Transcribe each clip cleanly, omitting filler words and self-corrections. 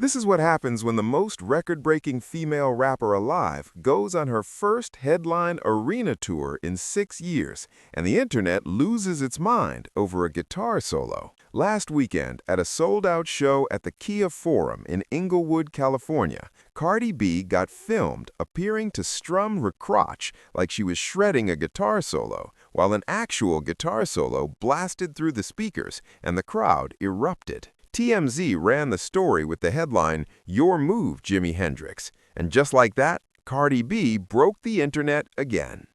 This is what happens when the most record-breaking female rapper alive goes on her first headline arena tour in 6 years, and the internet loses its mind over a guitar solo. Last weekend, at a sold-out show at the Kia Forum in Inglewood, California, Cardi B got filmed appearing to strum her crotch like she was shredding a guitar solo, while an actual guitar solo blasted through the speakers and the crowd erupted. TMZ ran the story with the headline, "Your Move, Jimi Hendrix." And just like that, Cardi B broke the internet again.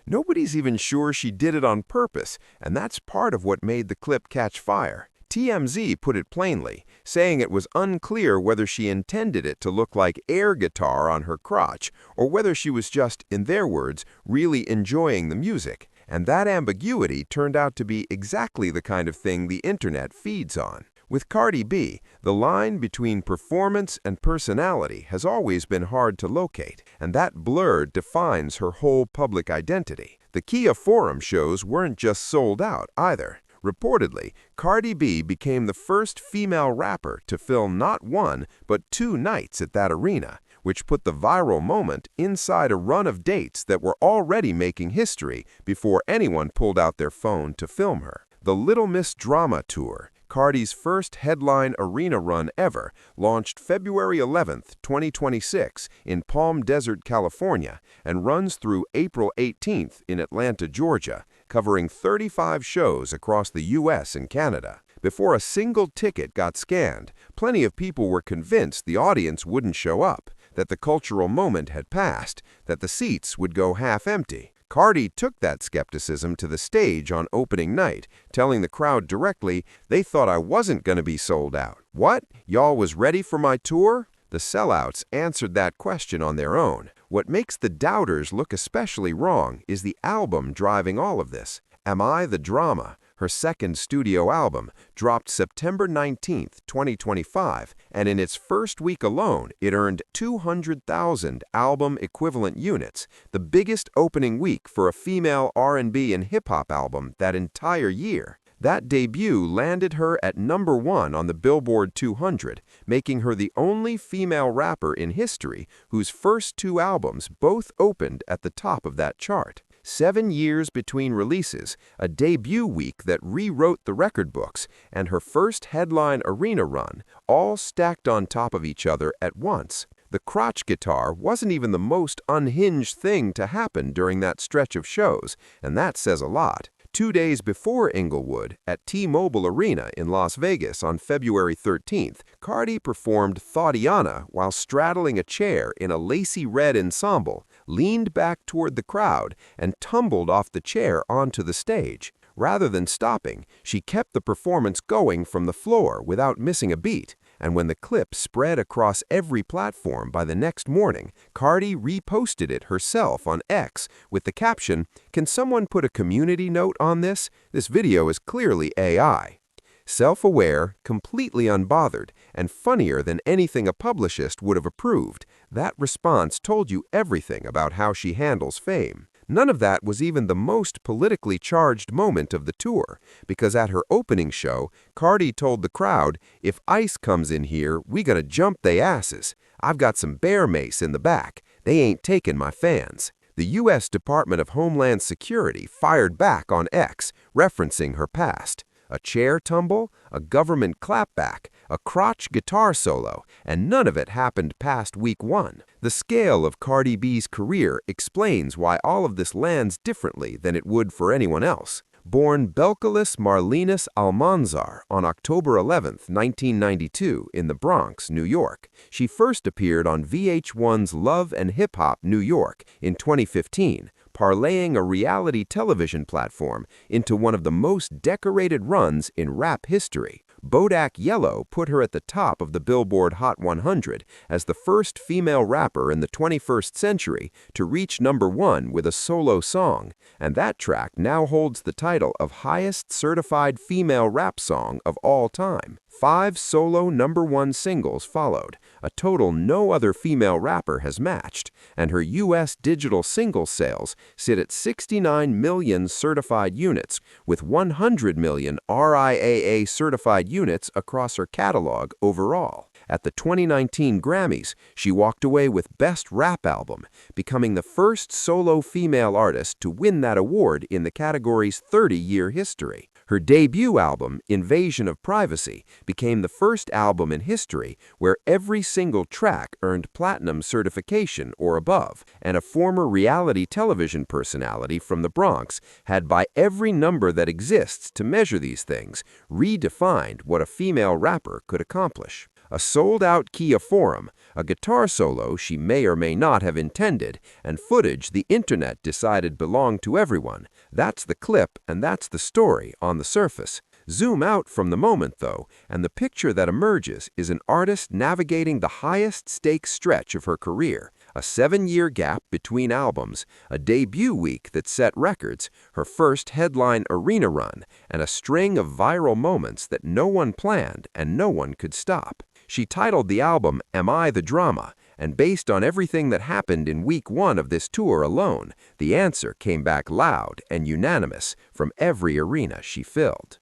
Nobody's even sure she did it on purpose, and that's part of what made the clip catch fire. TMZ put it plainly, saying it was unclear whether she intended it to look like air guitar on her crotch, or whether she was just, in their words, really enjoying the music. And that ambiguity turned out to be exactly the kind of thing the internet feeds on. With Cardi B, the line between performance and personality has always been hard to locate, and that blur defines her whole public identity. The Kia Forum shows weren't just sold out either. Reportedly, Cardi B became the first female rapper to fill not one, but 2 nights at that arena, which put the viral moment inside a run of dates that were already making history before anyone pulled out their phone to film her. The Little Miss Drama Tour, Cardi's first headline arena run ever, launched February 11, 2026 in Palm Desert, California, and runs through April 18 in Atlanta, Georgia, covering 35 shows across the U.S. and Canada. Before a single ticket got scanned, plenty of people were convinced the audience wouldn't show up, that the cultural moment had passed, that the seats would go half empty. Cardi took that skepticism to the stage on opening night, telling the crowd directly, "They thought I wasn't going to be sold out. What? Y'all was ready for my tour?" The sellouts answered that question on their own. What makes the doubters look especially wrong is the album driving all of this. Am I the Drama, her second studio album, dropped September 19, 2025, and in its first week alone, it earned 200,000 album equivalent units, the biggest opening week for a female R&B and hip-hop album that entire year. That debut landed her at #1 on the Billboard 200, making her the only female rapper in history whose first 2 albums both opened at the top of that chart. 7 years between releases, a debut week that rewrote the record books, and her first headline arena run, all stacked on top of each other at once. The crotch guitar wasn't even the most unhinged thing to happen during that stretch of shows, and that says a lot. 2 days before Inglewood, at T-Mobile Arena in Las Vegas on February 13th, Cardi performed Thotiana while straddling a chair in a lacy red ensemble, leaned back toward the crowd, and tumbled off the chair onto the stage. Rather than stopping, she kept the performance going from the floor without missing a beat, and when the clip spread across every platform by the next morning, Cardi reposted it herself on X with the caption, "Can someone put a community note on this? This video is clearly AI." Self-aware, completely unbothered, and funnier than anything a publicist would have approved, that response told you everything about how she handles fame. None of that was even the most politically charged moment of the tour, because at her opening show, Cardi told the crowd, "If ICE comes in here, we gonna jump they asses. I've got some bear mace in the back. They ain't taking my fans." The U.S. Department of Homeland Security fired back on X, referencing her past. A chair tumble, a government clapback, a crotch guitar solo, and none of it happened past week 1. The scale of Cardi B's career explains why all of this lands differently than it would for anyone else. Born Belcalis Marlenus Almanzar on October 11, 1992, in the Bronx, New York, she first appeared on VH1's Love and Hip Hop New York in 2015, parlaying a reality television platform into one of the most decorated runs in rap history. Bodak Yellow put her at the top of the Billboard Hot 100 as the first female rapper in the 21st century to reach #1 with a solo song, and that track now holds the title of highest certified female rap song of all time. 5 solo #1 singles followed, a total no other female rapper has matched, and her U.S. digital single sales sit at 69 million certified units, with 100 million RIAA certified units across her catalog overall. At the 2019 Grammys, she walked away with Best Rap Album, becoming the first solo female artist to win that award in the category's 30-year history. Her debut album, Invasion of Privacy, became the first album in history where every single track earned platinum certification or above, and a former reality television personality from the Bronx had, by every number that exists to measure these things, redefined what a female rapper could accomplish. A sold-out Kia Forum, a guitar solo she may or may not have intended, and footage the internet decided belonged to everyone. That's the clip and that's the story on the surface. Zoom out from the moment, though, and the picture that emerges is an artist navigating the highest-stakes stretch of her career, a 7-year gap between albums, a debut week that set records, her first headline arena run, and a string of viral moments that no one planned and no one could stop. She titled the album Am I the Drama? And based on everything that happened in week 1 of this tour alone, the answer came back loud and unanimous from every arena she filled.